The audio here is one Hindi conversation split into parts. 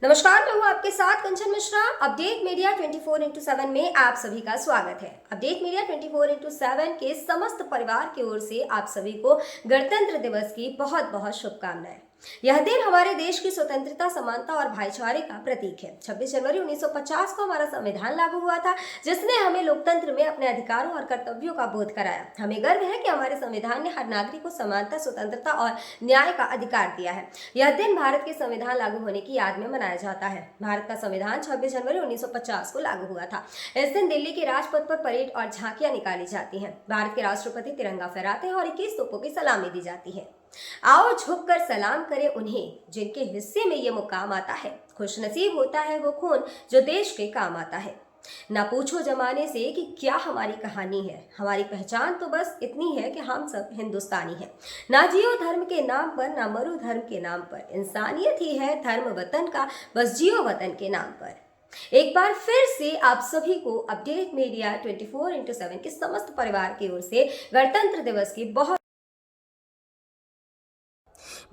नमस्कार, मैं हूँ आपके साथ कंचन मिश्रा। अपडेट मीडिया 24x7 में आप सभी का स्वागत है। अपडेट मीडिया 24x7 के समस्त परिवार की ओर से आप सभी को गणतंत्र दिवस की बहुत बहुत शुभकामनाएं। यह दिन हमारे देश की स्वतंत्रता, समानता और भाईचारे का प्रतीक है। 26 जनवरी 1950 को हमारा संविधान लागू हुआ था, जिसने हमें लोकतंत्र में अपने अधिकारों और कर्तव्यों का बोध कराया। हमें गर्व है कि हमारे संविधान ने हर नागरिक को समानता, स्वतंत्रता और न्याय का अधिकार दिया है। यह दिन भारत के संविधान लागू होने की याद में मनाया जाता है। भारत का संविधान 26 जनवरी 1950 को लागू हुआ था। इस दिन दिल्ली के राजपथ पर परेड और झांकियां निकाली जाती हैं। भारत के राष्ट्रपति तिरंगा फहराते हैं और 21 तोपों की सलामी दी जाती है। आओ झुककर सलाम करें उन्हें जिनके हिस्से में ये मुकाम आता है। खुशनसीब होता है वो खून जो देश के काम आता है। ना पूछो जमाने से कि क्या हमारी कहानी है, हमारी पहचान तो बस इतनी है कि हम सब हिंदुस्तानी हैं। ना जियो धर्म के नाम पर, ना मरो धर्म के नाम पर, इंसानियत ही है धर्म वतन का, बस जियो वतन के नाम पर। एक बार फिर से आप सभी को अपडेट मीडिया 24x7 के समस्त परिवार की ओर से गणतंत्र दिवस की बहुत।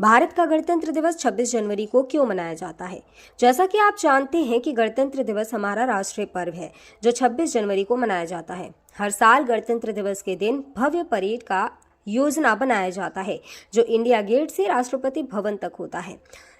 भारत का गणतंत्र दिवस 26 जनवरी को क्यों मनाया जाता है? जैसा कि आप जानते हैं कि गणतंत्र दिवस हमारा राष्ट्रीय पर्व है जो 26 जनवरी को मनाया जाता है। हर साल गणतंत्र दिवस के दिन भव्य परेड का योजना बनाया जाता है जो इंडिया गेट से राष्ट्रपति भवन तक होता है।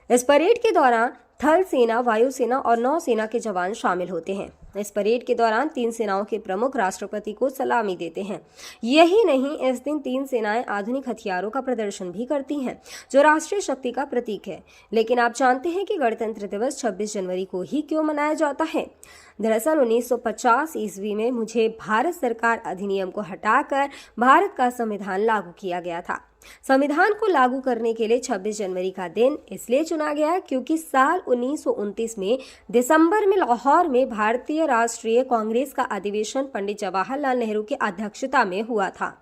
इस परेड के दौरान थल सेना, वायुसेना और नौसेना के जवान शामिल होते हैं। इस परेड के दौरान तीन सेनाओं के प्रमुख राष्ट्रपति को सलामी देते हैं। यही नहीं, इस दिन तीन सेनाएं आधुनिक हथियारों का प्रदर्शन भी करती हैं जो राष्ट्रीय शक्ति का प्रतीक है। लेकिन आप जानते हैं कि गणतंत्र दिवस 26 जनवरी को ही क्यों मनाया जाता है? दरअसल 1950 ईस्वी में मुझे भारत सरकार अधिनियम को हटाकर भारत का संविधान लागू किया गया था। संविधान को लागू करने के लिए 26 जनवरी का दिन इसलिए चुना गया क्योंकि साल 1929 में दिसंबर में लाहौर में भारतीय राष्ट्रीय कांग्रेस का अधिवेशन पंडित जवाहरलाल नेहरू की अध्यक्षता में हुआ था।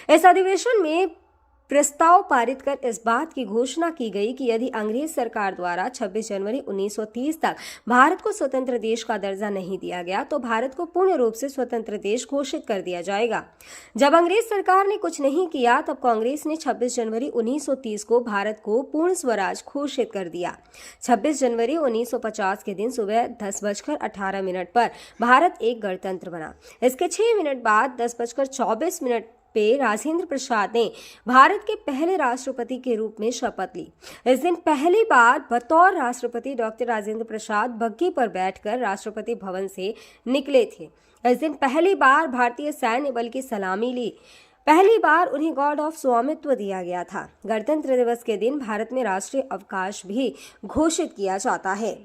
इस अधिवेशन में प्रस्ताव पारित कर इस बात की घोषणा की गई कि यदि अंग्रेज सरकार द्वारा 26 जनवरी 1930 तक भारत को स्वतंत्र देश का दर्जा नहीं दिया गया तो भारत को पूर्ण रूप से स्वतंत्र देश घोषित कर दिया जाएगा। जब अंग्रेज सरकार ने कुछ नहीं किया तब कांग्रेस ने 26 जनवरी 1930 को भारत को पूर्ण स्वराज घोषित कर दिया। 26 जनवरी 1950 के दिन सुबह 10:18 पर भारत एक गणतंत्र बना। इसके 6 मिनट बाद 10:24 पे राजेंद्र प्रसाद ने भारत के पहले राष्ट्रपति के रूप में शपथ ली। इस दिन पहली बार बतौर राष्ट्रपति डॉक्टर राजेंद्र प्रसाद बग्घी पर बैठकर राष्ट्रपति भवन से निकले थे। इस दिन पहली बार भारतीय सैन्य बल की सलामी ली। पहली बार उन्हें गॉर्ड ऑफ स्वामित्व दिया गया था। गणतंत्र दिवस के दिन भारत में राष्ट्रीय अवकाश भी घोषित किया जाता है।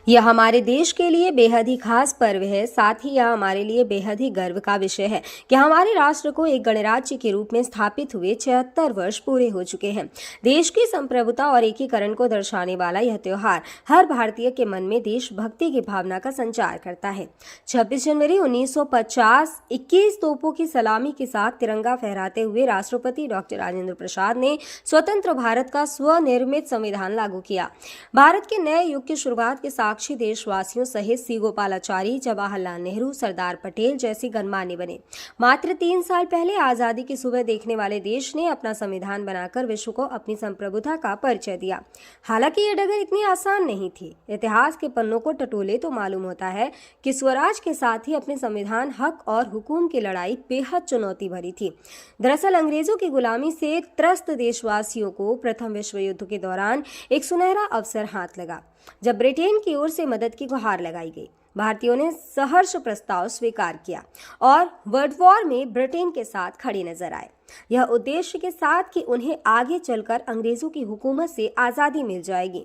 यह हमारे देश के लिए बेहद ही खास पर्व है। साथ ही यह हमारे लिए बेहद ही गर्व का विषय है कि हमारे राष्ट्र को एक गणराज्य के रूप में स्थापित हुए 76 वर्ष पूरे हो चुके हैं। देश की संप्रभुता और एकीकरण को दर्शाने वाला यह त्योहार हर भारतीय के मन में देशभक्ति की भावना का संचार करता है। 26 जनवरी 1950 21 तोपों की सलामी के साथ तिरंगा फहराते हुए राष्ट्रपति डॉक्टर राजेंद्र प्रसाद ने स्वतंत्र भारत का स्वनिर्मित संविधान लागू किया। भारत के नए युग की शुरुआत के साक्षी देशवासियों सहित सी गोपालाचारी, जवाहरलाल नेहरू, सरदार पटेल जैसे गणमान्य बने। मात्र 3 साल पहले आजादी की सुबह देखने वाले देश ने अपना संविधान बनाकर विश्व को अपनी संप्रभुता का परिचय दिया। हालांकि ये डगर इतनी आसान नहीं थी। इतिहास के पन्नों को टटोले तो मालूम होता है कि स्वराज के साथ ही अपने संविधान, हक और हुकूम की लड़ाई बेहद चुनौती भरी थी। दरअसल अंग्रेजों की गुलामी से त्रस्त देशवासियों को प्रथम विश्व युद्ध के दौरान एक सुनहरा अवसर हाथ लगा जब ब्रिटेन की ओर से मदद की गुहार लगाई गई। भारतीयों ने सहर्ष प्रस्ताव स्वीकार किया और वर्ल्ड वॉर में ब्रिटेन के साथ खड़े नजर आए। यह उद्देश्य के साथ कि उन्हें आगे चलकर अंग्रेजों की हुकूमत से आजादी मिल जाएगी।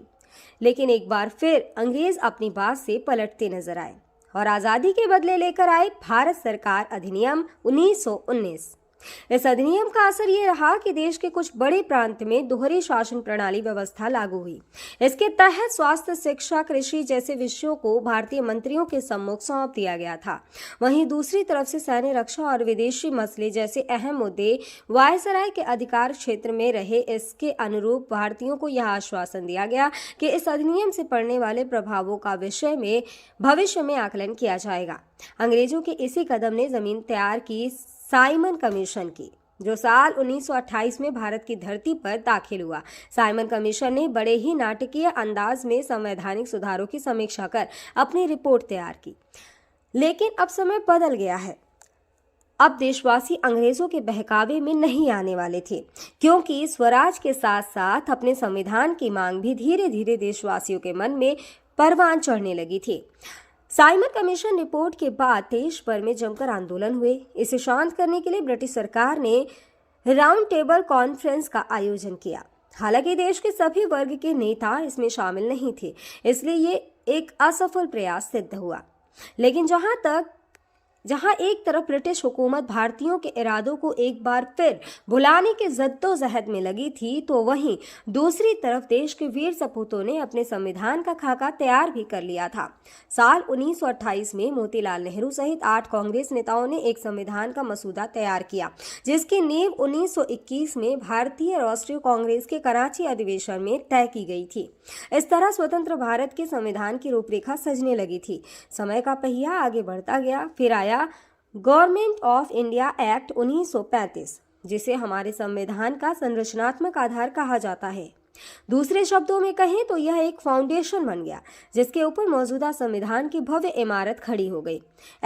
लेकिन एक बार फिर अंग्रेज अपनी बात से पलटते नजर आए और आजादी के बदले लेकर आए भारत सरकार अधिनियम 1919। इस अधिनियम का असर ये रहा कि देश के कुछ बड़े प्रांत में दोहरी शासन प्रणाली व्यवस्था लागू हुई। इसके तहत स्वास्थ्य, शिक्षा, कृषि जैसे विषयों को भारतीय मंत्रियों के सम्मुख सौंप दिया गया था। वहीं दूसरी तरफ से सैन्य, रक्षा और विदेशी मसले जैसे अहम मुद्दे वायसराय के अधिकार क्षेत्र में रहे। इसके अनुरूप भारतीयों को यह आश्वासन दिया गया कि इस अधिनियम से पड़ने वाले प्रभावों का विषय में भविष्य में आकलन किया जाएगा। अंग्रेजों के इसी कदम ने जमीन तैयार की साइमन कमीशन की। जो साल 1928 में भारत की धरती पर दाखिल हुआ। साइमन कमीशन ने बड़े ही नाटकीय अंदाज में संवैधानिक सुधारों की समीक्षा कर अपनी रिपोर्ट तैयार की। लेकिन अब समय बदल गया है। अब देशवासी अंग्रेजों के बहकावे में नहीं आने वाले थे, क्योंकि स्वराज के साथ साथ अपने संविधान की मांग भी धीरे धीरे देशवासियों के मन में परवान चढ़ने लगी थी। साइमन कमीशन रिपोर्ट के बाद देश भर में जमकर आंदोलन हुए। इसे शांत करने के लिए ब्रिटिश सरकार ने राउंड टेबल कॉन्फ्रेंस का आयोजन किया। हालांकि देश के सभी वर्ग के नेता इसमें शामिल नहीं थे, इसलिए ये एक असफल प्रयास सिद्ध हुआ। लेकिन जहां एक तरफ ब्रिटिश हुकूमत भारतीयों के इरादों को एक बार फिर भुलाने के जद्दोजहद में लगी थी, तो वहीं दूसरी तरफ देश के वीर सपूतों ने अपने संविधान का खाका तैयार भी कर लिया था। साल 1928 में मोतीलाल नेहरू सहित 8 कांग्रेस नेताओं ने एक संविधान का मसूदा तैयार किया, जिसकी नींव 1921 में भारतीय राष्ट्रीय कांग्रेस के कराची अधिवेशन में तय की गई थी। इस तरह स्वतंत्र भारत के संविधान की रूपरेखा सजने लगी थी। समय का पहिया आगे बढ़ता गया। फिर आया गवर्नमेंट ऑफ इंडिया एक्ट 1935, जिसे हमारे संविधान का संरचनात्मक आधार कहा जाता है। दूसरे शब्दों में कहें तो यह एक फाउंडेशन बन गया, जिसके ऊपर मौजूदा संविधान की भव्य इमारत खड़ी हो गई।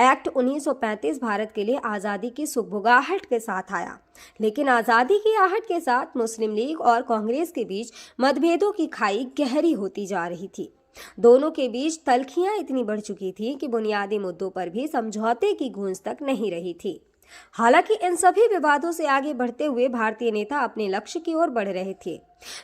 एक्ट 1935 भारत के लिए आज़ादी की सुगबुगाहट के साथ आया, लेकिन आज़ादी की आहट के साथ मुस्लिम लीग और कांग्रेस के बीच मतभेदों की खाई गहरी होती जा रही थी। दोनों के बीच तल्खियां इतनी बढ़ चुकी थी कि बुनियादी मुद्दों पर भी समझौते की गूंज तक नहीं रही थी। हालांकि इन सभी विवादों से आगे बढ़ते हुए भारतीय नेता अपने लक्ष्य की ओर बढ़ रहे थे।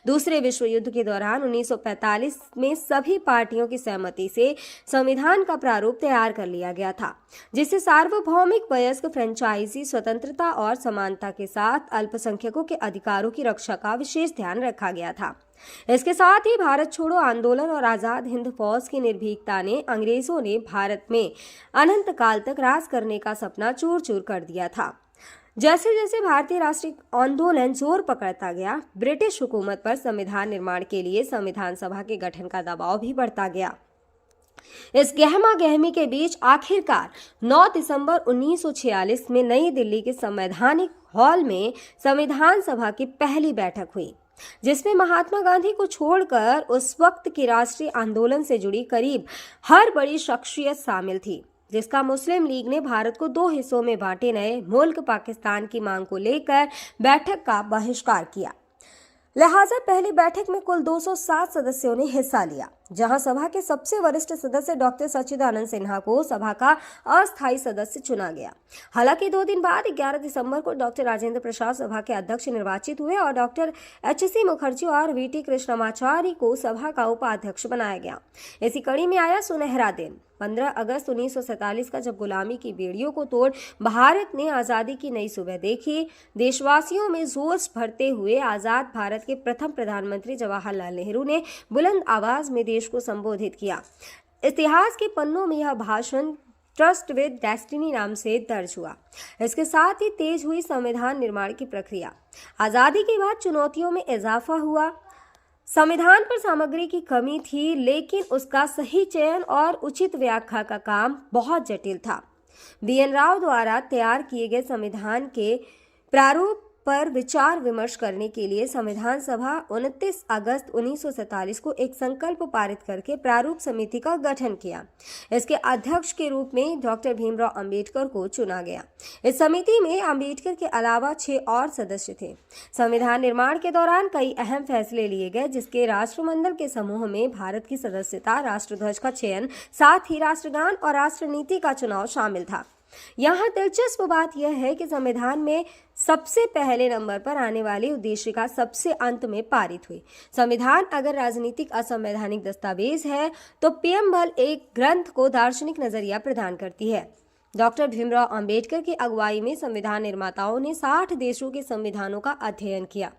दूसरे विश्व युद्ध के दौरान 1945 में सभी पार्टियों की सहमति से संविधान का प्रारूप तैयार कर लिया गया था, जिसे सार्वभौमिक वयस्क फ्रेंचाइजी स्वतंत्रता और समानता के साथ अल्पसंख्यकों के अधिकारों की रक्षा का विशेष ध्यान रखा गया था। इसके साथ ही भारत छोड़ो आंदोलन और आजाद हिंद फौज की निर्भीकता ने अंग्रेजों ने भारत में अनंत काल तक राज करने का सपना चूर चूर कर दिया था। जैसे जैसे भारतीय राष्ट्रीय आंदोलन जोर पकड़ता गया, ब्रिटिश हुकूमत पर संविधान निर्माण के लिए संविधान सभा के गठन का दबाव भी बढ़ता गया। इस गहमा गहमी के बीच आखिरकार 9 दिसंबर 1946 में नई दिल्ली के संवैधानिक हॉल में संविधान सभा की पहली बैठक हुई, जिसमें महात्मा गांधी को छोड़कर उस वक्त के राष्ट्रीय आंदोलन से जुड़ी करीब हर बड़ी शख्सियत शामिल थी, जिसका मुस्लिम लीग ने भारत को 2 हिस्सों में बांटे नए मुल्क पाकिस्तान की मांग को लेकर बैठक का बहिष्कार किया। लिहाजा पहली बैठक में कुल 207 सदस्यों ने हिस्सा लिया, जहां सभा के सबसे वरिष्ठ सदस्य डॉक्टर सच्चिदानंद सिन्हा को सभा का अस्थायी सदस्य चुना गया। हालांकि 2 दिन बाद 11 दिसंबर को डॉक्टर राजेंद्र प्रसाद सभा के अध्यक्ष निर्वाचित हुए और डॉक्टर एच.सी. मुखर्जी और वी.टी. कृष्णमाचारी को सभा का उपाध्यक्ष बनाया गया। इसी कड़ी में आया सुनहरा दिन 15 अगस्त 1947 का, जब गुलामी की बेड़ियों को तोड़ भारत ने आज़ादी की नई सुबह देखी। देशवासियों में जोश भरते हुए आज़ाद भारत के प्रथम प्रधानमंत्री जवाहरलाल नेहरू ने बुलंद आवाज में देश को संबोधित किया। इतिहास के पन्नों में यह भाषण ट्रस्ट विद डेस्टिनी नाम से दर्ज हुआ। इसके साथ ही तेज हुई संविधान निर्माण की प्रक्रिया। आज़ादी के बाद चुनौतियों में इजाफा हुआ। संविधान पर सामग्री की कमी थी, लेकिन उसका सही चयन और उचित व्याख्या का काम बहुत जटिल था। बी.एन. राव द्वारा तैयार किए गए संविधान के प्रारूप पर विचार विमर्श करने के लिए संविधान सभा 29 अगस्त 1947 को एक संकल्प पारित करके प्रारूप समिति का गठन किया। इसके अध्यक्ष के रूप में डॉक्टर भीमराव अंबेडकर को चुना गया। इस समिति में अंबेडकर के अलावा 6 और सदस्य थे। संविधान निर्माण के दौरान कई अहम फैसले लिए गए, जिसके राष्ट्रमंडल के समूह में भारत की सदस्यता, राष्ट्रध्वज का चयन, साथ ही राष्ट्रगान और राष्ट्रनीति का चुनाव शामिल था। यहाँ दिलचस्प बात यह है कि संविधान में सबसे पहले नंबर पर आने वाली उद्देशिका सबसे अंत में पारित हुई। संविधान अगर राजनीतिक असंवैधानिक दस्तावेज है, तो पीएमएल एक ग्रंथ को दार्शनिक नजरिया प्रदान करती है। डॉक्टर भीमराव अंबेडकर की अगुवाई में संविधान निर्माताओं ने 60 देशों के संविधानों का अध्ययन किया।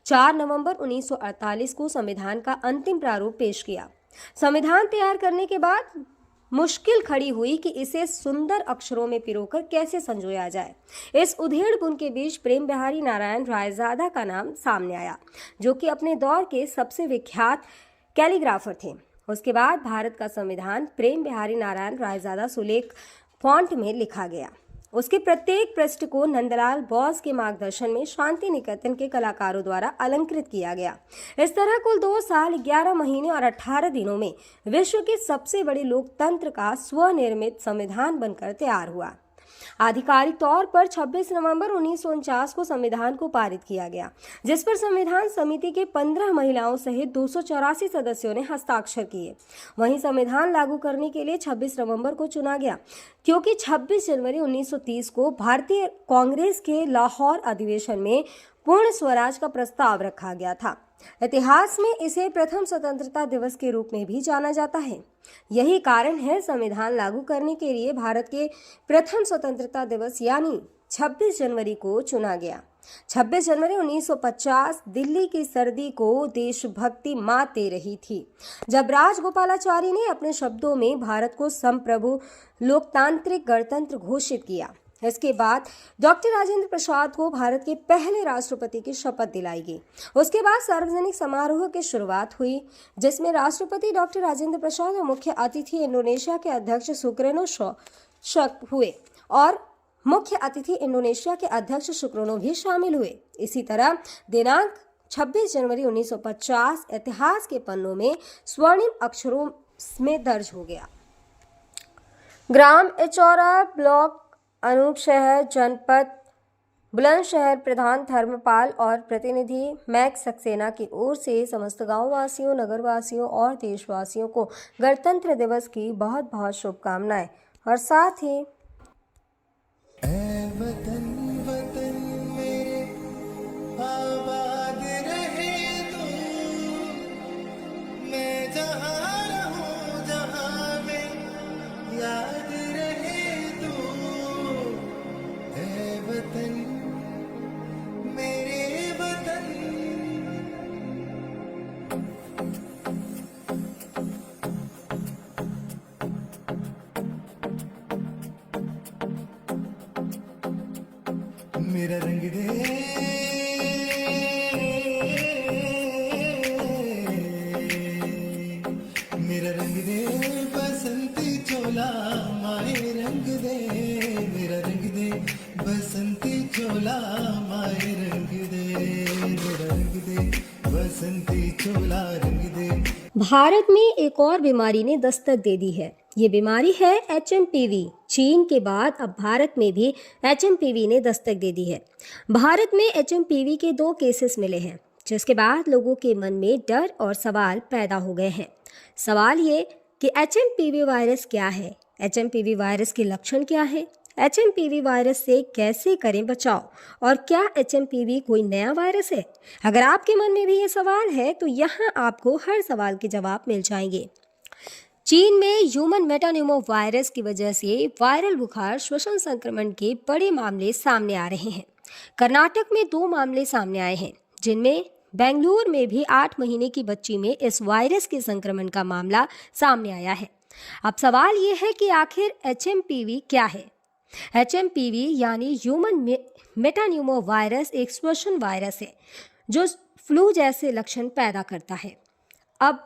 4 नवंबर 1948 को संविधान का अंतिम प्रारूप पेश किया। संविधान तैयार करने के बाद मुश्किल खड़ी हुई कि इसे सुंदर अक्षरों में पिरोकर कैसे संजोया जाए। इस उधेड़-बुन के बीच प्रेम बिहारी नारायण रायजादा का नाम सामने आया, जो कि अपने दौर के सबसे विख्यात कैलीग्राफर थे। उसके बाद भारत का संविधान प्रेम बिहारी नारायण रायजादा सुलेख फॉन्ट में लिखा गया। उसके प्रत्येक पृष्ठ को नंदलाल बोस के मार्गदर्शन में शांति निकेतन के कलाकारों द्वारा अलंकृत किया गया। इस तरह कुल 2 साल 11 महीने और 18 दिनों में विश्व के सबसे बड़े लोकतंत्र का स्वनिर्मित संविधान बनकर तैयार हुआ। आधिकारिक तौर पर 26 नवंबर 1949 को संविधान को पारित किया गया, जिस पर संविधान समिति के 15 महिलाओं सहित 284 सदस्यों ने हस्ताक्षर किए। वहीं संविधान लागू करने के लिए 26 नवंबर को चुना गया, क्योंकि 26 जनवरी 1930 को भारतीय कांग्रेस के लाहौर अधिवेशन में पूर्ण स्वराज का प्रस्ताव रखा गया था। इतिहास में इसे प्रथम स्वतंत्रता दिवस के रूप में भी जाना जाता है। यही कारण है संविधान लागू करने के लिए भारत के प्रथम स्वतंत्रता दिवस यानी 26 जनवरी को चुना गया। 26 जनवरी 1950 दिल्ली की सर्दी को देशभक्ति मात दे रही थी, जब राजगोपालाचारी ने अपने शब्दों में भारत को संप्रभु लोकतांत्रिक गणतंत्र घोषित किया। इसके बाद डॉक्टर राजेंद्र प्रसाद को भारत के पहले राष्ट्रपति की शपथ दिलाई गई। उसके बाद सार्वजनिक समारोह की शुरुआत हुई, जिसमें राष्ट्रपति डॉक्टर राजेंद्र प्रसाद और मुख्य अतिथि इंडोनेशिया के अध्यक्ष सुकर्नो हुए और मुख्य अतिथि इंडोनेशिया के अध्यक्ष सुकर्नो भी शामिल हुए। इसी तरह दिनांक 26 जनवरी 1950 इतिहास के पन्नों में स्वर्णिम अक्षरों में दर्ज हो गया। ग्राम इचौरा, ब्लॉक अनूप शहर, जनपद बुलंदशहर प्रधान धर्मपाल और प्रतिनिधि मैक्स सक्सेना की ओर से समस्त गांववासियों, नगरवासियों और देशवासियों को गणतंत्र दिवस की बहुत बहुत शुभकामनाएं। और साथ ही मेरा रंग दे, मेरा रंग दे बसंती चोला, माए रंग दे, मेरा रंग दे बसंती चोला, माए रंग दे, मेरा रंग दे बसंती चोला, रंग दे। भारत में एक और बीमारी ने दस्तक दे दी है। ये बीमारी है HMPV। चीन के बाद अब भारत में भी HMPV ने दस्तक दे दी है। भारत में HMPV के 2 केसेस मिले हैं, जिसके बाद लोगों के मन में डर और सवाल पैदा हो गए हैं। सवाल ये कि HMPV वायरस क्या है, HMPV वायरस के लक्षण क्या है, HMPV वायरस से कैसे करें बचाव, और क्या HMPV कोई नया वायरस है? अगर आपके मन में भी ये सवाल है तो यहाँ आपको हर सवाल के जवाब मिल जाएंगे। चीन में ह्यूमन मेटान्यूमो वायरस की वजह से वायरल बुखार श्वसन संक्रमण के बड़े मामले सामने आ रहे हैं। कर्नाटक में 2 मामले सामने आए हैं, जिनमें बेंगलुरु में भी 8 महीने की बच्ची में इस वायरस के संक्रमण का मामला सामने आया है। अब सवाल ये है कि आखिर HMPV क्या है? HMPV यानी ह्यूमन मेटान्यूमो वायरस एक श्वसन वायरस है जो फ्लू जैसे लक्षण पैदा करता है। अब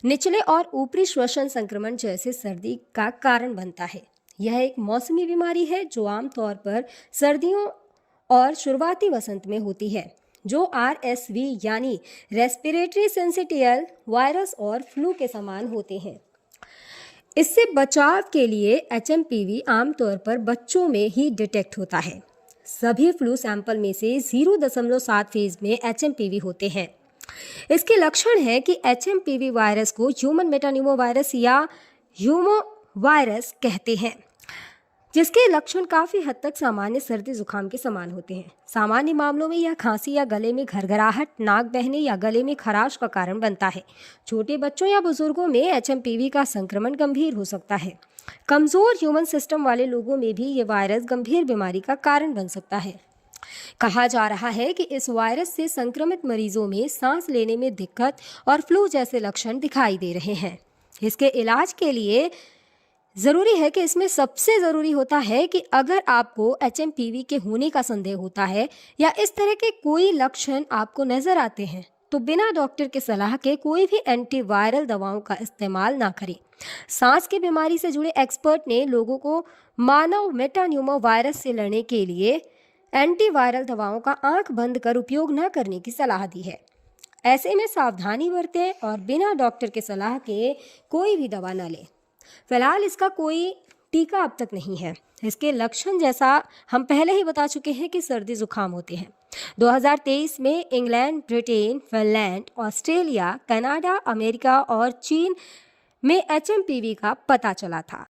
निचले और ऊपरी श्वसन संक्रमण जैसे सर्दी का कारण बनता है। यह एक मौसमी बीमारी है जो आमतौर पर सर्दियों और शुरुआती वसंत में होती है, जो RSV यानी रेस्पिरेटरी सिंसिटियल वायरस और फ्लू के समान होते हैं। इससे बचाव के लिए HMPV आमतौर पर बच्चों में ही डिटेक्ट होता है। सभी फ्लू सैंपल में से 0.7% में HMPV होते हैं। इसके लक्षण है कि HMPV वायरस को ह्यूमन मेटान्यूमो वायरस या ह्यूमो वायरस कहते हैं, जिसके लक्षण काफ़ी हद तक सामान्य सर्दी जुकाम के समान होते हैं। सामान्य मामलों में यह खांसी या गले में घरघराहट, नाक बहने या गले में खराश का कारण बनता है। छोटे बच्चों या बुजुर्गों में HMPV का संक्रमण गंभीर हो सकता है। कमज़ोर ह्यूमन सिस्टम वाले लोगों में भी ये वायरस गंभीर बीमारी का कारण बन सकता है। कहा जा रहा है कि इस वायरस से संक्रमित मरीजों में सांस लेने में दिक्कत और फ्लू जैसे लक्षण दिखाई दे रहे हैं। इसके इलाज के लिए ज़रूरी है कि इसमें सबसे ज़रूरी होता है कि अगर आपको HMPV के होने का संदेह होता है या इस तरह के कोई लक्षण आपको नज़र आते हैं तो बिना डॉक्टर के सलाह के कोई भी एंटीवायरल दवाओं का इस्तेमाल ना करें। सांस की बीमारी से जुड़े एक्सपर्ट ने लोगों को मानव मेटान्यूमो वायरस से लड़ने के लिए एंटीवायरल दवाओं का आंख बंद कर उपयोग न करने की सलाह दी है। ऐसे में सावधानी बरतें और बिना डॉक्टर के सलाह के कोई भी दवा न लें। फिलहाल इसका कोई टीका अब तक नहीं है। इसके लक्षण जैसा हम पहले ही बता चुके हैं कि सर्दी जुकाम होते हैं। 2023 में England, Britain, Finland, Australia, Canada, America और चीन में HMPV का पता चला था।